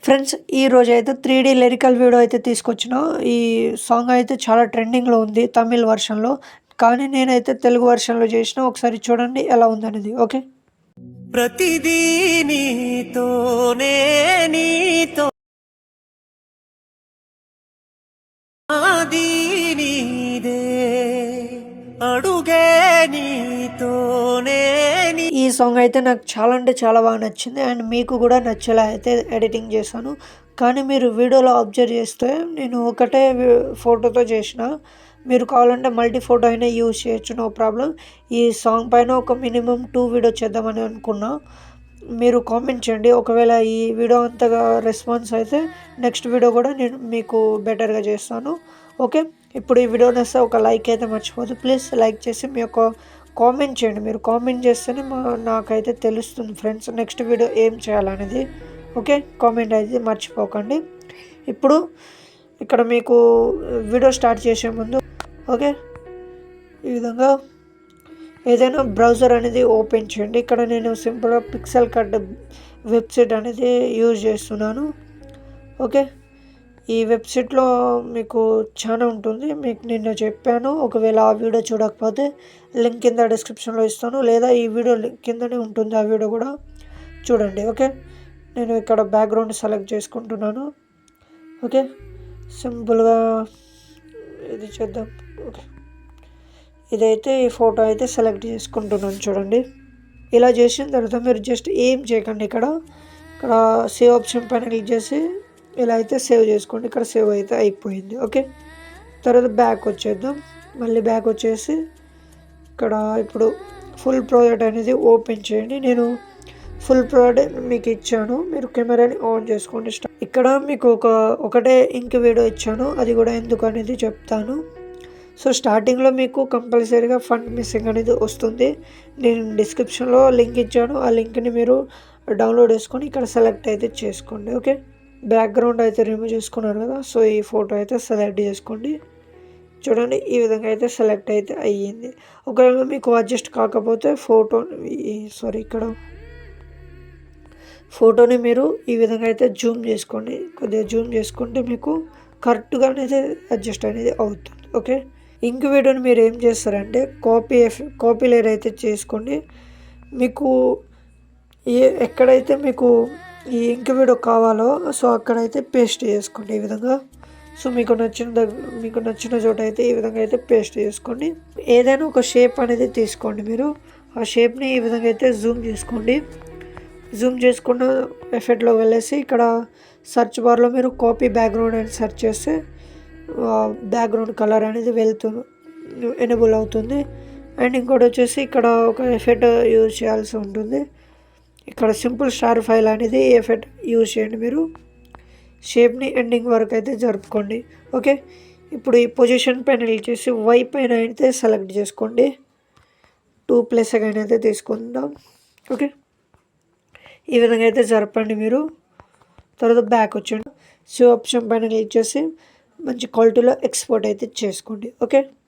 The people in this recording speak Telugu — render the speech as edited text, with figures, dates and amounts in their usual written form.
ఫ్రెండ్స్ ఈరోజు అయితే 3D లిరికల్ వీడియో అయితే తీసుకొచ్చిన. ఈ సాంగ్ అయితే చాలా ట్రెండింగ్‌లో ఉంది తమిళ్ వర్షన్‌లో. కానీ నేనైతే తెలుగు వర్షన్‌లో చేసిన. ఒకసారి చూడండి ఎలా ఉందనేది. ఓకే. ప్రతిదీ నీతోనే నీతో ఆది నీదే అడుగే నీతోనే ఈ సాంగ్ అయితే నాకు చాలా అంటే చాలా బాగా నచ్చింది. అండ్ మీకు కూడా నచ్చేలా అయితే ఎడిటింగ్ చేశాను. కానీ మీరు వీడియోలో అబ్జర్వ్ చేస్తే నేను ఒకటే ఫోటోతో చేసిన. మీరు కావాలంటే మల్టీ ఫోటో అయినా యూజ్ చేయొచ్చు, నో ప్రాబ్లం. ఈ సాంగ్ పైన ఒక మినిమం 2 వీడియో చేద్దామని అనుకున్నా. మీరు కామెంట్ చేయండి. ఒకవేళ ఈ వీడియో అంతగా రెస్పాన్స్ అయితే నెక్స్ట్ వీడియో కూడా నేను మీకు బెటర్గా చేస్తాను. ఓకే. ఇప్పుడు ఈ వీడియో నచ్చితే ఒక లైక్ అయితే మర్చిపోదు. ప్లీజ్ లైక్ చేసి మీ యొక్క కామెంట్ చేయండి. మీరు కామెంట్ చేస్తేనే నాకైతే తెలుస్తుంది ఫ్రెండ్స్ నెక్స్ట్ వీడియో ఏం చేయాలనేది. ఓకే. కామెంట్ అయితే మర్చిపోకండి. ఇప్పుడు ఇక్కడ మీకు వీడియో స్టార్ట్ చేసే ముందు ఓకే ఈ విధంగా ఏదైనా బ్రౌజర్ అనేది ఓపెన్ చేయండి. ఇక్కడ నేను సింపుల్గా పిక్సెల్ కట్ వెబ్సైట్ అనేది యూజ్ చేస్తున్నాను. ఓకే. ఈ వెబ్సైట్లో మీకు చాలా ఉంటుంది. మీకు నిన్న చెప్పాను. ఒకవేళ ఆ వీడియో చూడకపోతే లింక్ కింద డిస్క్రిప్షన్లో ఇస్తాను, లేదా ఈ వీడియో లింక్ కిందనే ఉంటుంది. ఆ వీడియో కూడా చూడండి. ఓకే. నేను ఇక్కడ బ్యాక్గ్రౌండ్ సెలెక్ట్ చేసుకుంటున్నాను. ఓకే. సింపుల్గా ఇది చేద్దాం. ఓకే. ఇదైతే ఈ ఫోటో అయితే సెలెక్ట్ చేసుకుంటున్నాను. చూడండి. ఇలా చేసిన తర్వాత మీరు జస్ట్ ఏం చేయకండి. ఇక్కడ సేవ్ ఆప్షన్ పైన క్లిక్ చేసి ఇలా అయితే సేవ్ చేసుకోండి. ఇక్కడ సేవ్ అయితే అయిపోయింది. ఓకే. తర్వాత బ్యాక్ వచ్చేద్దాం. మళ్ళీ బ్యాక్ వచ్చేసి ఇక్కడ ఇప్పుడు ఫుల్ ప్రాజెక్ట్ అనేది ఓపెన్ చేయండి. నేను ఫుల్ ప్రాజెక్ట్ మీకు ఇచ్చాను. మీరు కెమెరాని ఆన్ చేసుకోండి. ఇక్కడ మీకు ఒకటే ఇంక్ వీడియో ఇచ్చాను. అది కూడా ఎందుకు అనేది చెప్తాను. సో స్టార్టింగ్లో మీకు కంపల్సరీగా ఫండ్ మిస్సింగ్ అనేది వస్తుంది. నేను డిస్క్రిప్షన్లో లింక్ ఇచ్చాను. ఆ లింక్ని మీరు డౌన్లోడ్ చేసుకొని ఇక్కడ సెలెక్ట్ అయితే చేసుకోండి. ఓకే. బ్యాక్గ్రౌండ్ అయితే రిమూవ్ చేసుకున్నాను కదా. సో ఈ ఫోటో అయితే సెలెక్ట్ చేసుకోండి. చూడండి ఈ విధంగా అయితే సెలెక్ట్ అయితే అయ్యింది. ఒకవేళ మీకు అడ్జస్ట్ కాకపోతే ఇక్కడ ఫోటోని మీరు ఈ విధంగా అయితే జూమ్ చేసుకోండి. కొద్దిగా జూమ్ చేసుకుంటే మీకు కరెక్ట్గా అనేది అడ్జస్ట్ అనేది అవుతుంది. ఓకే. ఇంక్ వీడియోని మీరు ఏం చేస్తారంటే కాపీ లేయర్ అయితే చేసుకోండి. మీకు ఎక్కడైతే మీకు ఈ ఇంక్ వీడియో కావాలో సో అక్కడైతే పేస్ట్ చేసుకోండి ఈ విధంగా. సో మీకు నచ్చిన చోట అయితే ఈ విధంగా అయితే పేస్ట్ చేసుకోండి. ఏదైనా ఒక షేప్ అనేది తీసుకోండి. మీరు ఆ షేప్ని ఈ విధంగా అయితే జూమ్ చేసుకోండి. జూమ్ చేసుకున్న ఎఫెక్ట్లో వెళ్ళేసి ఇక్కడ సెర్చ్ బార్లో మీరు కాపీ బ్యాక్గ్రౌండ్ అని సెర్చ్ చేస్తే బ్యాక్గ్రౌండ్ కలర్ అనేది ఎనేబుల్ అవుతుంది. అండ్ ఇంకోటి వచ్చేసి ఇక్కడ ఒక ఎఫెక్ట్ యూజ్ చేయాల్సి ఉంటుంది. ఇక్కడ సింపుల్ స్టార్ ఫైల్ అనేది ఎఫెక్ట్ యూజ్ చేయండి. మీరు షేప్ని ఎండింగ్ వరకు అయితే జరుపుకోండి. ఓకే. ఇప్పుడు ఈ పొజిషన్ పైన క్లిక్ చేసి వై పైన అయితే సెలెక్ట్ చేసుకోండి. 2+ సెకండ్ అయితే తీసుకుందాం. ఓకే. ఈ విధంగా అయితే జరపండి మీరు. తర్వాత బ్యాక్ వచ్చండి. సేవ్ ఆప్షన్ పైన క్లిక్ చేసి మంచి క్వాలిటీలో ఎక్స్పోర్ట్ అయితే చేసుకోండి. ఓకే.